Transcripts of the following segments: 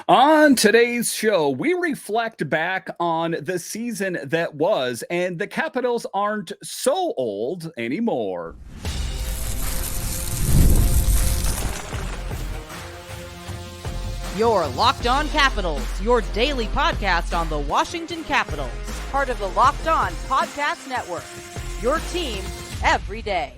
On today's show, we reflect back on the season that was, and the Capitals aren't so old anymore. Your Locked On Capitals, your daily podcast on the Washington Capitals. Part of the Locked On Podcast Network. Your team every day.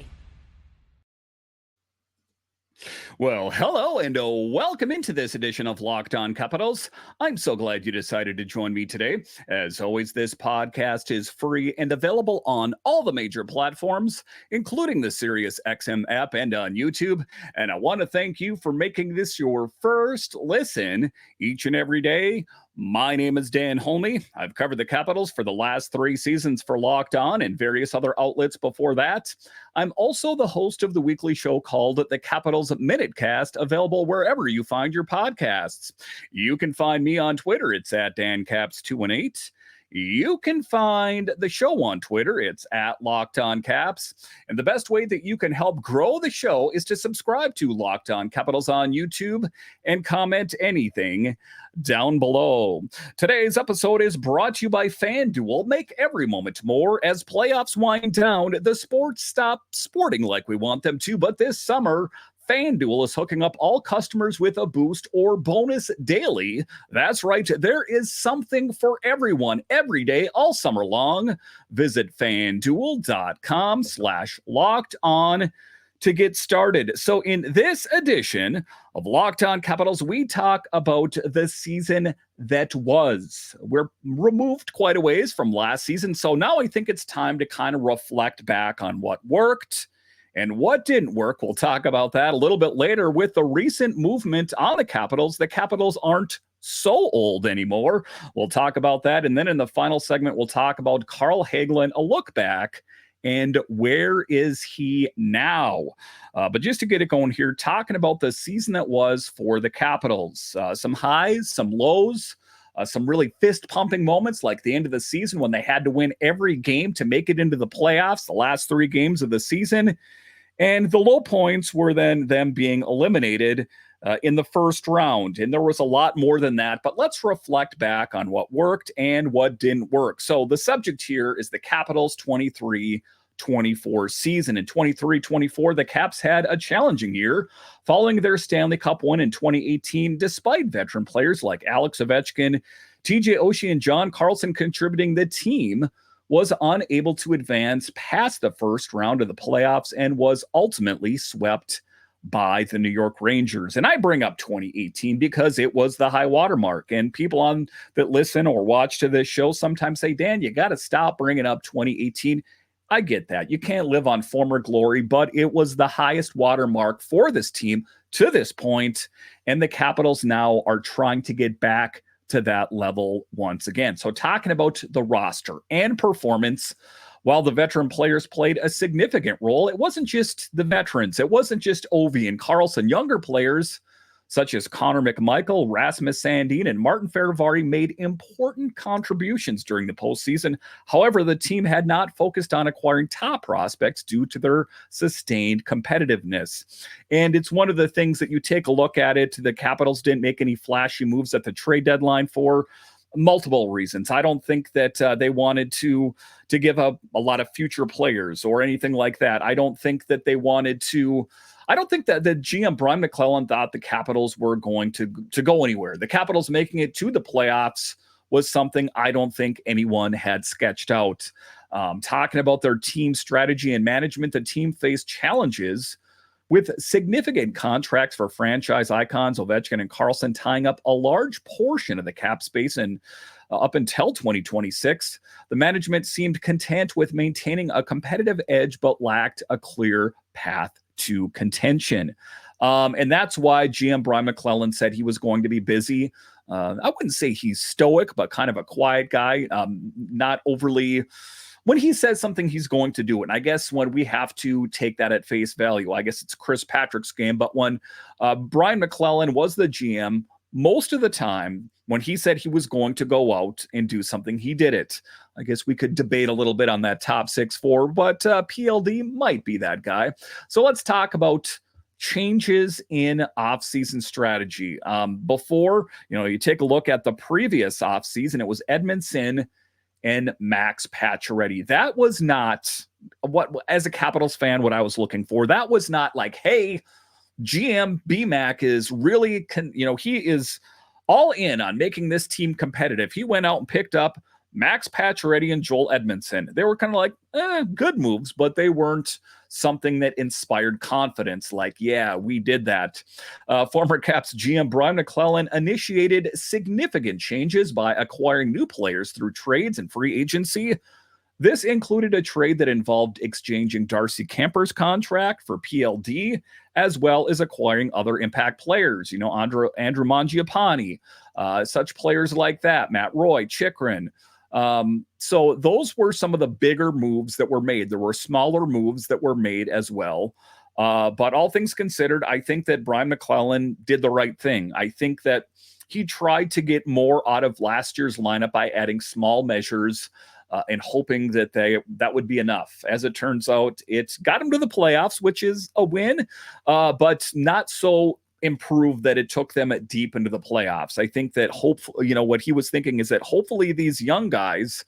Well, hello and welcome into this edition of Locked On Capitals. I'm so glad you decided to join me today. As always, this podcast is free and available on all the major platforms, including the SiriusXM app and on YouTube. And I want to thank you for making this your first listen each and every day. My name is Dan Holme. I've covered the Capitals for the last 3 seasons for Locked On and various other outlets before that. I'm also the host of the weekly show called The Capitals Minutecast, available wherever you find your podcasts. You can find me on Twitter. It's at DanCaps218. You can find the show on Twitter. It's at Locked On Caps. And the best way that you can help grow the show is to subscribe to Locked On Capitals on YouTube and comment anything down below. Today's episode is brought to you by FanDuel. Make every moment more as playoffs wind down. The sports stop sporting like we want them to, but this summer, FanDuel is hooking up all customers with a boost or bonus daily. That's right, there is something for everyone every day all summer long. Visit FanDuel.com/locked on to get started. So in this edition of Locked On Capitals, we talk about the season that was. We're removed quite a ways from last season, so now I think it's time to kind of reflect back on what worked and what didn't work. We'll talk about that a little bit later. With the recent movement on the Capitals aren't so old anymore. We'll talk about that. And then in the final segment, we'll talk about Carl Hagelin, a look back, and where is he now? But just to get it going here, talking about the season that was for the Capitals. Some highs, some lows. Some really fist-pumping moments like the end of the season when they had to win every game to make it into the playoffs, the last 3 games of the season. And the low points were then them being eliminated in the first round. And there was a lot more than that. But let's reflect back on what worked and what didn't work. So the subject here is the Capitals 23-24 season. In 23-24, the Caps had a challenging year following their Stanley Cup win in 2018, despite veteran players like Alex Ovechkin, TJ Oshie, and John Carlson contributing. The team was unable to advance past the first round of the playoffs and was ultimately swept by the New York Rangers. And I bring up 2018 because it was the high water mark. And people that listen or watch to this show sometimes say, Dan, you got to stop bringing up 2018. I get that. You can't live on former glory, but it was the highest watermark for this team to this point, and the Capitals now are trying to get back to that level once again. So talking about the roster and performance, while the veteran players played a significant role, it wasn't just the veterans. It wasn't just Ovi and Carlson. Younger players such as Connor McMichael, Rasmus Sandin, and Martin Fehevary made important contributions during the postseason. However, the team had not focused on acquiring top prospects due to their sustained competitiveness. And it's one of the things that you take a look at it. The Capitals didn't make any flashy moves at the trade deadline for multiple reasons. I don't think that they wanted to give up a lot of future players or anything like that. I don't think that they wanted to. I don't think that the GM Brian McClellan thought the Capitals were going to go anywhere. The Capitals making it to the playoffs was something I don't think anyone had sketched out. Talking about their team strategy and management, the team faced challenges with significant contracts for franchise icons Ovechkin and Carlson, tying up a large portion of the cap space and up until 2026. The management seemed content with maintaining a competitive edge, but lacked a clear path to contention. And that's why GM Brian McClellan said he was going to be busy. I wouldn't say he's stoic, but kind of a quiet guy, not overly. When he says something, he's going to do it. And I guess when we have to take that at face value, I guess it's Chris Patrick's game. But when Brian McClellan was the GM, most of the time, when he said he was going to go out and do something, he did it. I guess we could debate a little bit on that top 6-4, but PLD might be that guy. So let's talk about changes in offseason strategy. Before, you take a look at the previous offseason, it was Edmundson and Max Pacioretty. That was not what, as a Capitals fan, what I was looking for. That was not like, hey, GM BMAC is really, he is all in on making this team competitive. He went out and picked up Max Pacioretty and Joel Edmundson. They were kind of like good moves, but they weren't something that inspired confidence. Like, yeah, we did that. Former Caps GM Brian McClellan initiated significant changes by acquiring new players through trades and free agency. This included a trade that involved exchanging Darcy Kemper's contract for PLD, as well as acquiring other impact players, Andrew Mangiapane, such players like that, Matt Roy, Chychrun. So those were some of the bigger moves that were made. There were smaller moves that were made as well. But all things considered, I think that Brian McClellan did the right thing. I think that he tried to get more out of last year's lineup by adding small measures and hoping that that would be enough. As it turns out, it got him to the playoffs, which is a win, but not so improved that it took them deep into the playoffs. I think that hopefully, what he was thinking is that hopefully these young guys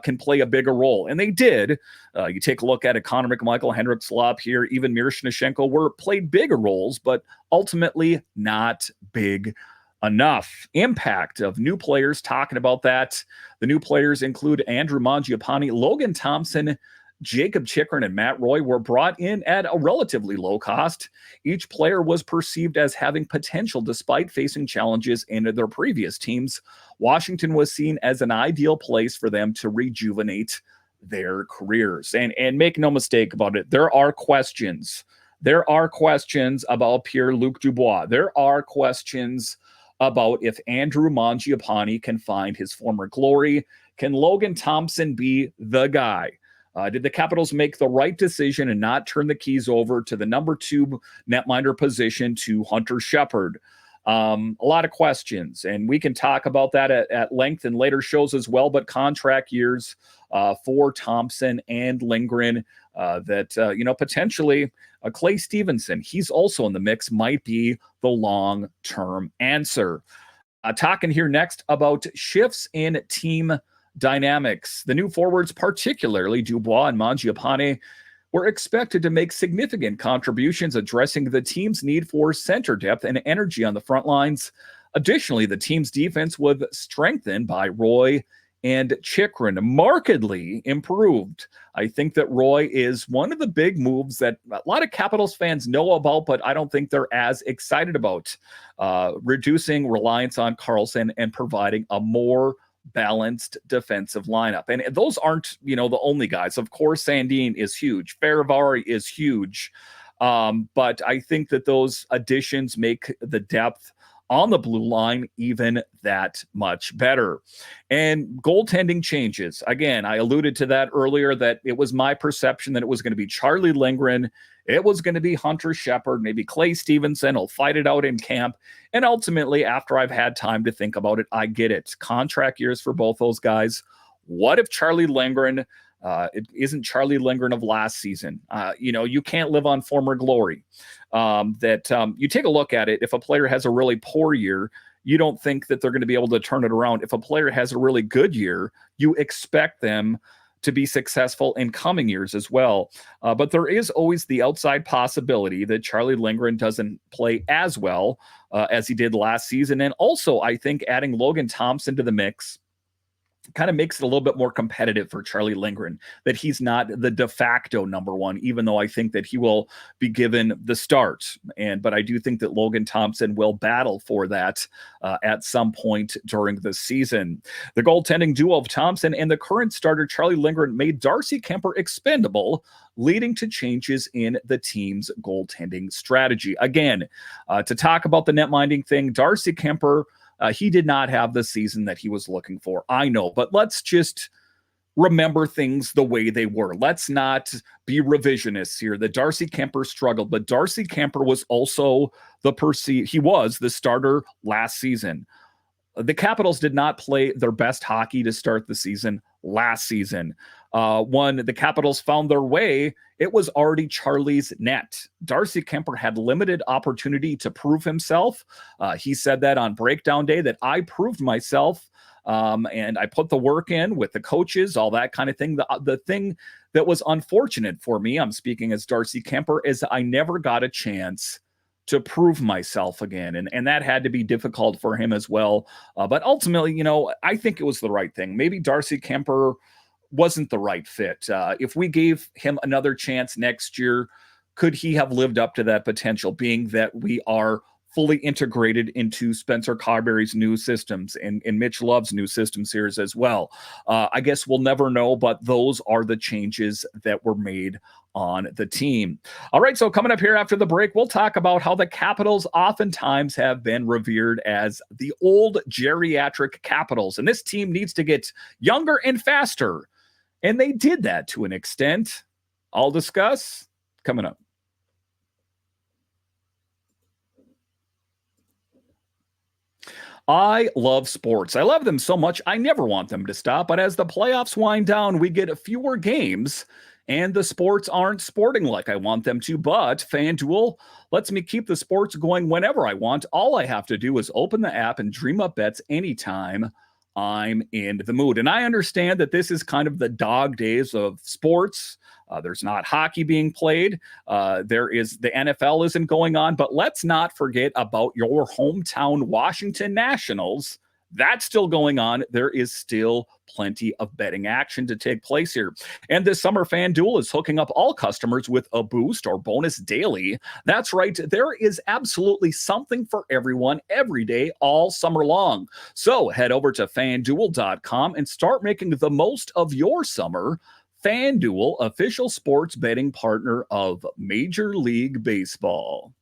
can play a bigger role. And they did. You take a look at it, Connor McMichael, Henrik Slop here, even Miroshnichenko played bigger roles, but ultimately not big enough. Impact of new players, talking about that. The new players include Andrew Mangiapane, Logan Thompson, Jacob Chychrun, and Matt Roy were brought in at a relatively low cost. Each player was perceived as having potential despite facing challenges in their previous teams. Washington was seen as an ideal place for them to rejuvenate their careers. And make no mistake about it, there are questions. There are questions about Pierre-Luc Dubois. There are questions about if Andrew Mangiapane can find his former glory. Can Logan Thompson be the guy? Did the Capitals make the right decision and not turn the keys over to the number 2 netminder position to Hunter Shepard? A lot of questions, and we can talk about that at length in later shows as well, but contract years for Thompson and Lindgren that, potentially Clay Stevenson, he's also in the mix, might be the long-term answer. Talking here next about shifts in team dynamics. The new forwards, particularly Dubois and Mangiapane, were expected to make significant contributions addressing the team's need for center depth and energy on the front lines. Additionally, the team's defense was strengthened by Roy and Chychrun, markedly improved. I think that Roy is one of the big moves that a lot of Capitals fans know about, but I don't think they're as excited about. Reducing reliance on Carlson and providing a more balanced defensive lineup. And those aren't, the only guys. Of course, Sandin is huge. Fehevary is huge. But I think that those additions make the depth on the blue line even that much better. And goaltending changes. Again, I alluded to that earlier, that it was my perception that it was going to be Charlie Lindgren, it was going to be Hunter Shepard, maybe Clay Stevenson will fight it out in camp. And ultimately, after I've had time to think about it, I get it. Contract years for both those guys. What if Charlie Lindgren it isn't Charlie Lindgren of last season? You can't live on former glory. You take a look at it. If a player has a really poor year, you don't think that they're going to be able to turn it around. If a player has a really good year, you expect them to be successful in coming years as well. But there is always the outside possibility that Charlie Lindgren doesn't play as well as he did last season. And also, I think adding Logan Thompson to the mix kind of makes it a little bit more competitive for Charlie Lindgren, that he's not the de facto number 1, even though I think that he will be given the start. But I do think that Logan Thompson will battle for that at some point during the season. The goaltending duo of Thompson and the current starter Charlie Lindgren made Darcy Kemper expendable, leading to changes in the team's goaltending strategy. Again, to talk about the netminding thing, Darcy Kemper, he did not have the season that he was looking for. I know, but let's just remember things the way they were. Let's not be revisionists here. That Darcy Kemper struggled, but Darcy Kemper was also he was the starter last season. The Capitals did not play their best hockey to start the season last season. When the Capitals found their way, it was already Charlie's net. Darcy Kuemper had limited opportunity to prove himself. He said that on breakdown day, that I proved myself, and I put the work in with the coaches, all that kind of thing. The thing that was unfortunate for me, I'm speaking as Darcy Kuemper, is I never got a chance to prove myself again. And that had to be difficult for him as well. But ultimately, I think it was the right thing. Maybe Darcy Kuemper wasn't the right fit. If we gave him another chance next year, could he have lived up to that potential, being that we are fully integrated into Spencer Carberry's new systems and Mitch Love's new systems here as well? I guess we'll never know, but those are the changes that were made on the team. All right, so coming up here after the break, we'll talk about how the Capitals oftentimes have been revered as the old geriatric Capitals, and this team needs to get younger and faster. And they did that to an extent. I'll discuss coming up. I love sports. I love them so much, I never want them to stop. But as the playoffs wind down, we get fewer games, and the sports aren't sporting like I want them to. But FanDuel lets me keep the sports going whenever I want. All I have to do is open the app and dream up bets anytime I'm in the mood. And I understand that this is kind of the dog days of sports. There's not hockey being played. There is the NFL isn't going on, but let's not forget about your hometown Washington Nationals. That's still going on. There is still plenty of betting action to take place here. And this summer, FanDuel is hooking up all customers with a boost or bonus daily. That's right. There is absolutely something for everyone every day, all summer long. So head over to FanDuel.com and start making the most of your summer. FanDuel, official sports betting partner of Major League Baseball.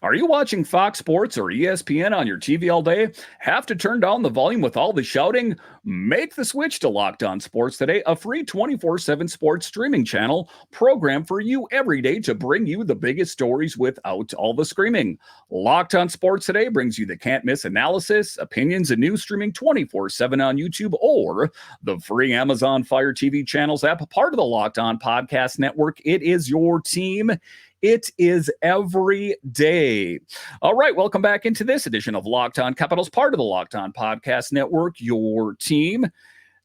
Are you watching Fox Sports or ESPN on your TV all day? Have to turn down the volume with all the shouting? Make the switch to Locked On Sports Today, a free 24/7 sports streaming channel programmed for you every day to bring you the biggest stories without all the screaming. Locked On Sports Today brings you the can't-miss analysis, opinions, and news streaming 24/7 on YouTube or the free Amazon Fire TV channels app, part of the Locked On Podcast Network. It is your team. It is every day. All right, welcome back into this edition of Locked On Capitals, part of the Locked On Podcast Network, your team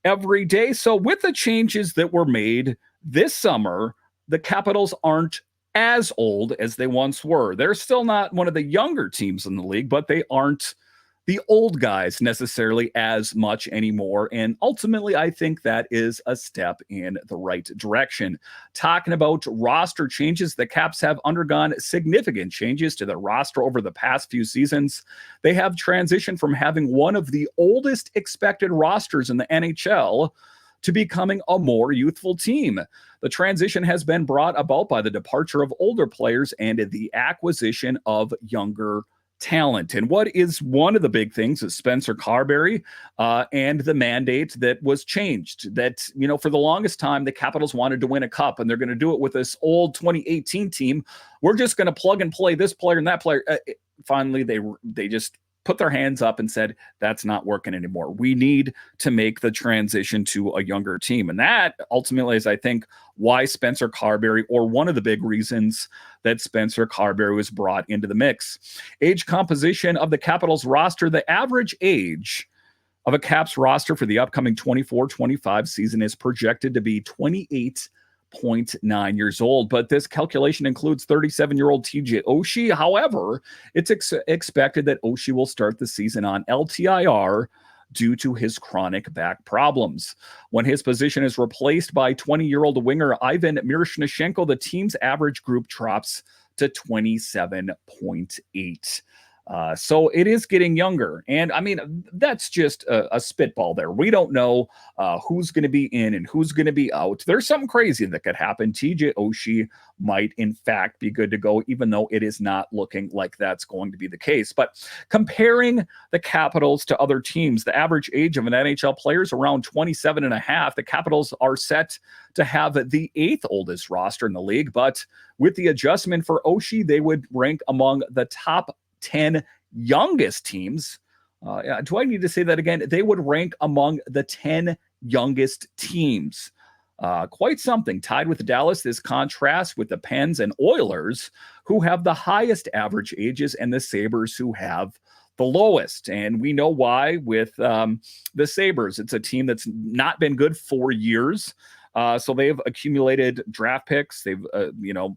every day. So with the changes that were made this summer, the Capitals aren't as old as they once were. They're still not one of the younger teams in the league, but they aren't the old guys necessarily as much anymore. And ultimately, I think that is a step in the right direction. Talking about roster changes, the Caps have undergone significant changes to their roster over the past few seasons. They have transitioned from having one of the oldest expected rosters in the NHL to becoming a more youthful team. The transition has been brought about by the departure of older players and the acquisition of younger talent. And what is one of the big things is Spencer Carberry and the mandate that was changed. That, for the longest time, the Capitals wanted to win a cup, and they're going to do it with this old 2018 team. We're just going to plug and play this player and that player. Finally, they just put their hands up and said, that's not working anymore. We need to make the transition to a younger team. And that ultimately is, I think, why Spencer Carberry, or one of the big reasons that Spencer Carberry was brought into the mix. Age composition of the Capitals roster, the average age of a Caps roster for the upcoming 24-25 season is projected to be 28.9 years old, but this calculation includes 37-year-old TJ Oshie. However, it's expected that Oshie will start the season on LTIR due to his chronic back problems. When his position is replaced by 20-year-old winger Ivan Miroshnichenko, the team's average group drops to 27.8. So it is getting younger. And I mean, that's just a spitball there. We don't know who's going to be in and who's going to be out. There's something crazy that could happen. TJ Oshie might, in fact, be good to go, even though it is not looking like that's going to be the case. But comparing the Capitals to other teams, the average age of an NHL player is around 27 and a half. The Capitals are set to have the 8th oldest roster in the league. But with the adjustment for Oshie, they would rank among the top 10 youngest teams Do I need to say that again? They would rank among the 10 youngest teams. Quite something. Tied with Dallas, this contrasts with the Pens and Oilers, who have the highest average ages, and the Sabres, who have the lowest. And we know why with the Sabres. It's a team that's not been good for years. So they've accumulated draft picks, they've,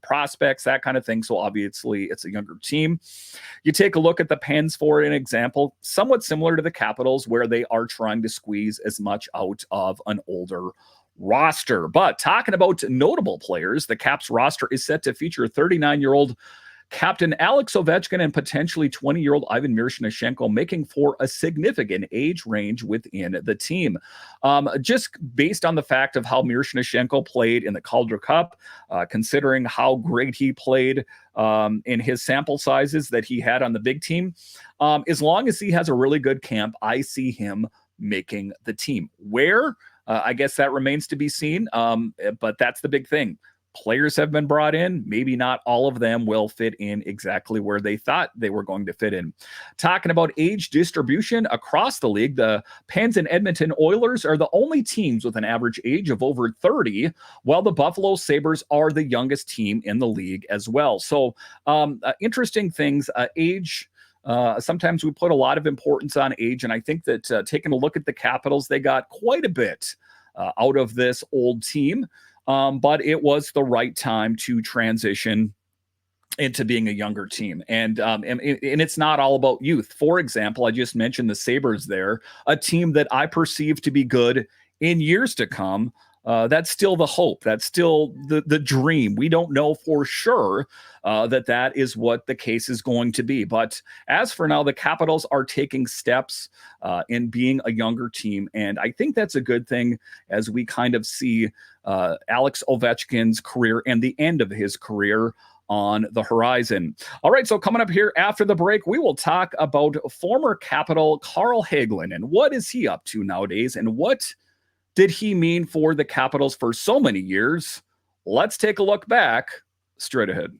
prospects, that kind of thing. So obviously it's a younger team. You take a look at the Pens for an example, somewhat similar to the Capitals, where they are trying to squeeze as much out of an older roster. But talking about notable players, the Caps roster is set to feature 39-year-old Captain Alex Ovechkin and potentially 20-year-old Ivan Miroshnichenko, making for a significant age range within the team. Just based on the fact of how Miroshnichenko played in the Calder Cup, considering how great he played in his sample sizes that he had on the big team, as long as he has a really good camp, I see him making the team. Where? I guess that remains to be seen, but that's the big thing. Players have been brought in. Maybe not all of them will fit in exactly where they thought they were going to fit in. Talking about age distribution across the league, the Pens and Edmonton Oilers are the only teams with an average age of over 30, while the Buffalo Sabres are the youngest team in the league as well. So interesting things, age. Sometimes we put a lot of importance on age, and I think that taking a look at the Capitals, they got quite a bit out of this old team. But it was the right time to transition into being a younger team. And it's not all about youth. For example, I just mentioned the Sabres there, a team that I perceive to be good in years to come. That's still the hope. That's still the dream. We don't know for sure that is what the case is going to be. But as for now, the Capitals are taking steps in being a younger team. And I think that's a good thing as we kind of see Alex Ovechkin's career and the end of his career on the horizon. All right, so coming up here after the break, we will talk about former Capital Carl Hagelin and what is he up to nowadays and what did he mean for the Capitals for so many years? Let's take a look back straight ahead.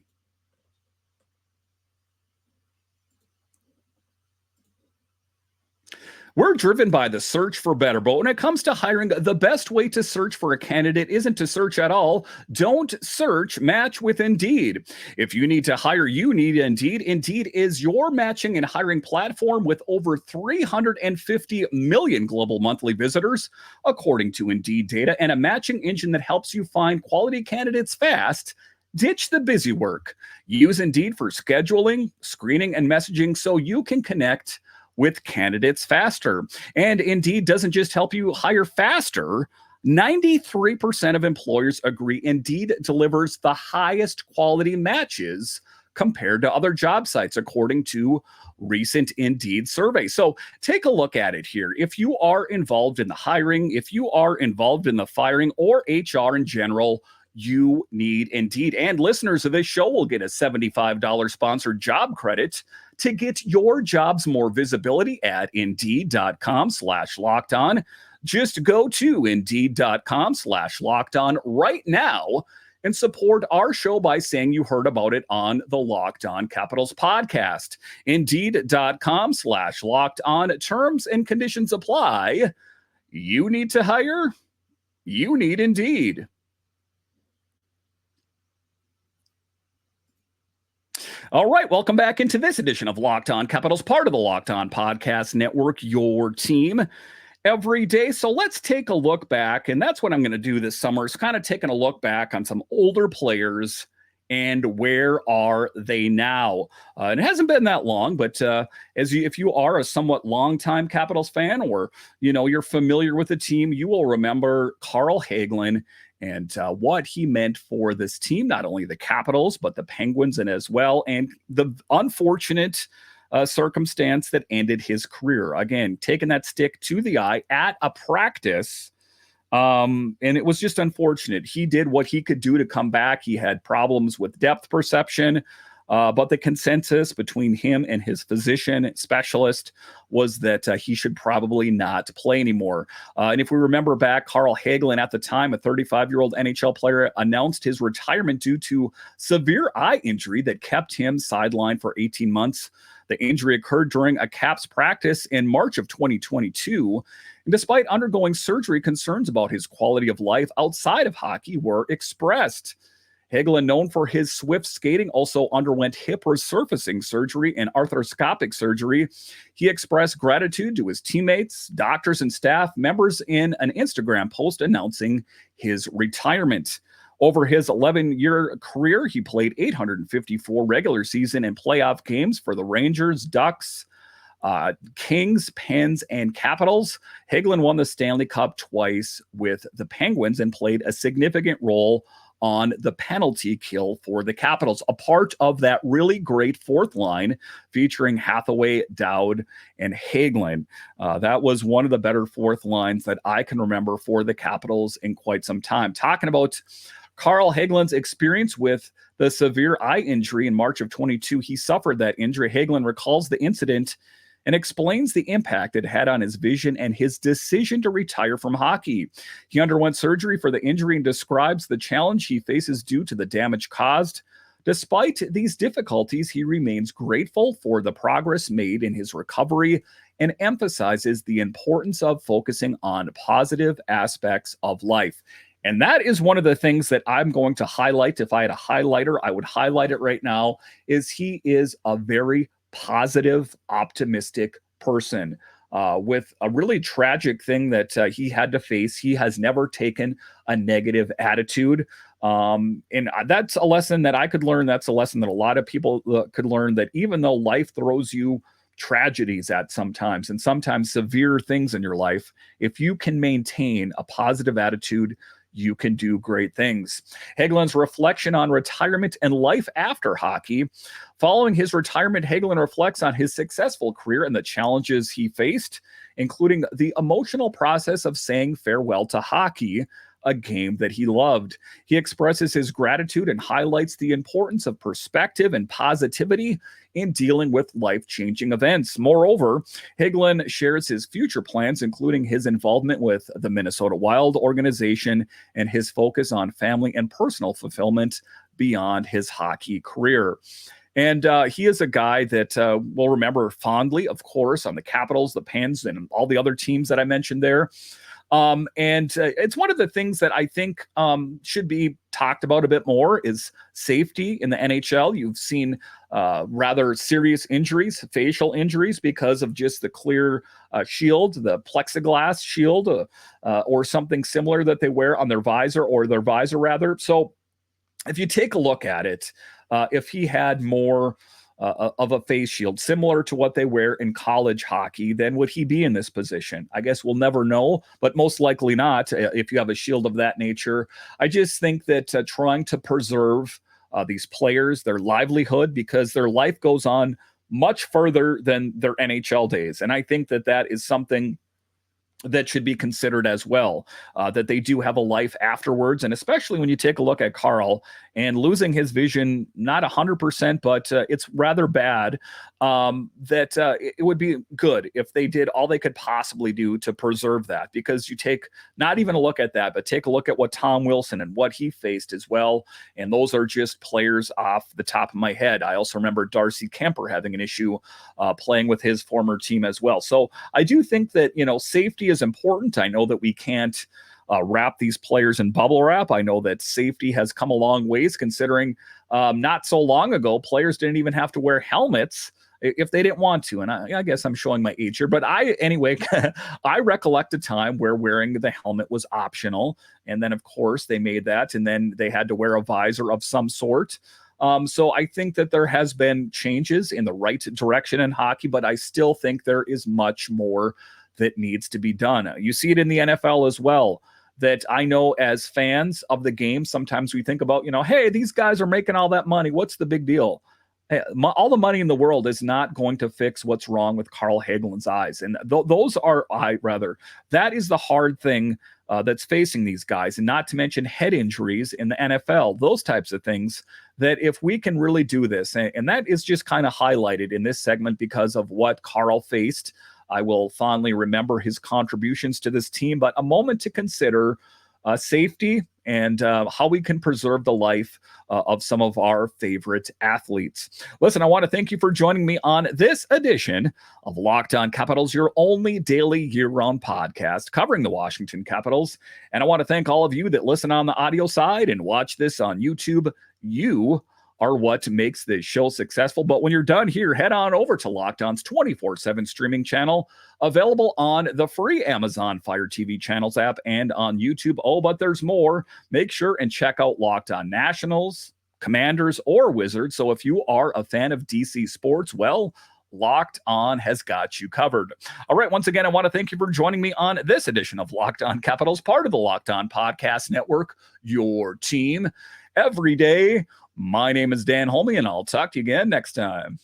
We're driven by the search for better, but when it comes to hiring, the best way to search for a candidate isn't to search at all. Don't search, match with Indeed. If you need to hire, you need Indeed. Indeed is your matching and hiring platform with over 350 million global monthly visitors, according to Indeed data, and a matching engine that helps you find quality candidates fast. Ditch the busy work. Use Indeed for scheduling, screening, and messaging so you can connect with candidates faster. And Indeed doesn't just help you hire faster. 93% of employers agree Indeed delivers the highest quality matches compared to other job sites, according to recent Indeed survey. So take a look at it here. If you are involved in the hiring, if you are involved in the firing or HR in general, you need Indeed. And listeners of this show will get a $75 sponsored job credit to get your jobs more visibility at Indeed.com/lockedon. Just go to Indeed.com/lockedon right now and support our show by saying you heard about it on the Locked On Capitals podcast. Indeed.com/lockedon. Terms and conditions apply. You need to hire? You need Indeed. All right, welcome back into this edition of Locked On Capitals, part of the Locked On Podcast Network, your team every day. So let's take a look back, and that's what I'm going to do this summer, is kind of taking a look back on some older players and where are they now. It hasn't been that long, but if you are a somewhat long-time Capitals fan, or you're familiar with the team, you will remember Carl Hagelin and what he meant for this team, not only the Capitals, but the Penguins and as well, and the unfortunate circumstance that ended his career. Again, taking that stick to the eye at a practice, and it was just unfortunate. He did what he could do to come back. He had problems with depth perception. But the consensus between him and his physician specialist was that he should probably not play anymore. And if we remember back, Carl Hagelin at the time, a 35-year-old NHL player, announced his retirement due to severe eye injury that kept him sidelined for 18 months. The injury occurred during a Caps practice in March of 2022. And despite undergoing surgery, concerns about his quality of life outside of hockey were expressed. Hagelin, known for his swift skating, also underwent hip resurfacing surgery and arthroscopic surgery. He expressed gratitude to his teammates, doctors, and staff members in an Instagram post announcing his retirement. Over his 11-year career, he played 854 regular season and playoff games for the Rangers, Ducks, Kings, Pens, and Capitals. Hagelin won the Stanley Cup twice with the Penguins and played a significant role on the penalty kill for the Capitals, a part of that really great fourth line featuring Hathaway, Dowd, and Hagelin. That was one of the better fourth lines that I can remember for the Capitals in quite some time. Talking about Carl Hagelin's experience with the severe eye injury in March of 22, he suffered that injury. Hagelin recalls the incident and explains the impact it had on his vision and his decision to retire from hockey. He underwent surgery for the injury and describes the challenge he faces due to the damage caused. Despite these difficulties, he remains grateful for the progress made in his recovery and emphasizes the importance of focusing on positive aspects of life. And that is one of the things that I'm going to highlight. If I had a highlighter, I would highlight it right now, is he is a very positive, optimistic person with a really tragic thing that he had to face. He has never taken a negative attitude. And that's a lesson that I could learn. That's a lesson that a lot of people could learn, that even though life throws you tragedies at sometimes, and sometimes severe things in your life, if you can maintain a positive attitude, you can do great things. Hagelin's reflection on retirement and life after hockey. Following his retirement, Hagelin reflects on his successful career and the challenges he faced, including the emotional process of saying farewell to hockey, a game that he loved. He expresses his gratitude and highlights the importance of perspective and positivity in dealing with life-changing events. Moreover, Hagelin shares his future plans, including his involvement with the Minnesota Wild organization and his focus on family and personal fulfillment beyond his hockey career. And he is a guy that we'll remember fondly, of course, on the Capitals, the Pens, and all the other teams that I mentioned there. It's one of the things that I think should be talked about a bit more is safety in the NHL. You've seen rather serious injuries, facial injuries, because of just the clear shield, the plexiglass shield, or something similar that they wear on their visor, or their visor rather. So if you take a look at it, if he had more of a face shield, similar to what they wear in college hockey, then would he be in this position? I guess we'll never know, but most likely not if you have a shield of that nature. I just think that trying to preserve these players, their livelihood, because their life goes on much further than their NHL days. And I think that that is something that should be considered as well, that they do have a life afterwards. And especially when you take a look at Carl and losing his vision, not 100%, but it's rather bad, that it would be good if they did all they could possibly do to preserve that. Because you take not even a look at that, but take a look at what Tom Wilson and what he faced as well. And those are just players off the top of my head. I also remember Darcy Kemper having an issue playing with his former team as well. So I do think that, safety is important. I know that we can't wrap these players in bubble wrap. I know that safety has come a long ways, considering not so long ago, players didn't even have to wear helmets if they didn't want to. And I guess I'm showing my age here, but I recollect a time where wearing the helmet was optional. And then of course they made that, and then they had to wear a visor of some sort. So I think that there has been changes in the right direction in hockey, but I still think there is much more that needs to be done. You see it in the NFL as well, that I know as fans of the game, sometimes we think about, hey, these guys are making all that money. What's the big deal? Hey, all the money in the world is not going to fix what's wrong with Carl Hagelin's eyes. And that is the hard thing that's facing these guys, and not to mention head injuries in the NFL, those types of things, that if we can really do this, and that is just kind of highlighted in this segment because of what Carl faced. I will fondly remember his contributions to this team, but a moment to consider safety and how we can preserve the life of some of our favorite athletes. Listen, I want to thank you for joining me on this edition of Locked On Capitals, your only daily year-round podcast covering the Washington Capitals. And I want to thank all of you that listen on the audio side and watch this on YouTube. You are what makes this show successful. But when you're done here, head on over to Locked On's 24/7 streaming channel, available on the free Amazon Fire TV channels app and on YouTube. Oh, but there's more. Make sure and check out Locked On Nationals, Commanders, or Wizards. So if you are a fan of DC sports, well, Locked On has got you covered. All right, once again, I want to thank you for joining me on this edition of Locked On Capitals, part of the Locked On Podcast Network, your team every day. My name is Dan Holme, and I'll talk to you again next time.